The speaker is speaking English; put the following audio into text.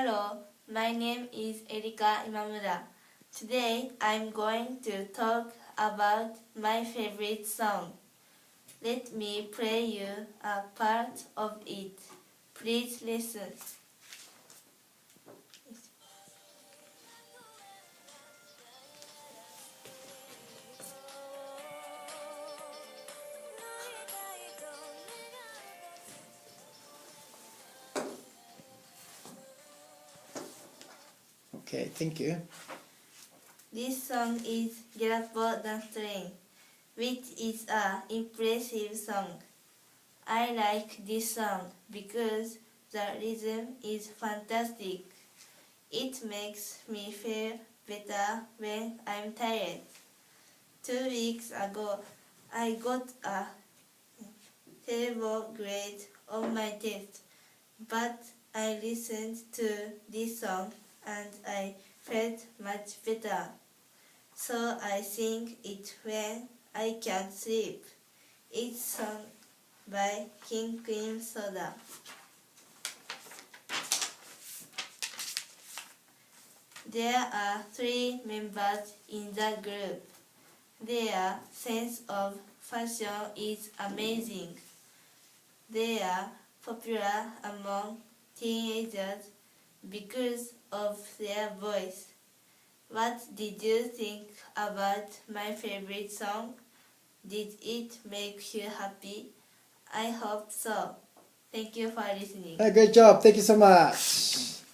Hello, my name is Erika Imamura. Today I'm going to talk about my favorite song. Let me play you a part of it. Please listen. Okay, thank you. This song is Gelapo Dance Train, which is an impressive song. I like this song because the rhythm is fantastic. It makes me feel better when I'm tired. 2 weeks ago, I got a terrible grade on my test, but I listened to this song and I felt much better. So I sing it when I can't sleep. It's sung by King Cream Soda. There are 3 members in the group. Their sense of fashion is amazing. They are popular among teenagers because of their voice. What did you think about my favorite song? Did it make you happy? I hope so. Thank you for listening. Great job. Thank you so much.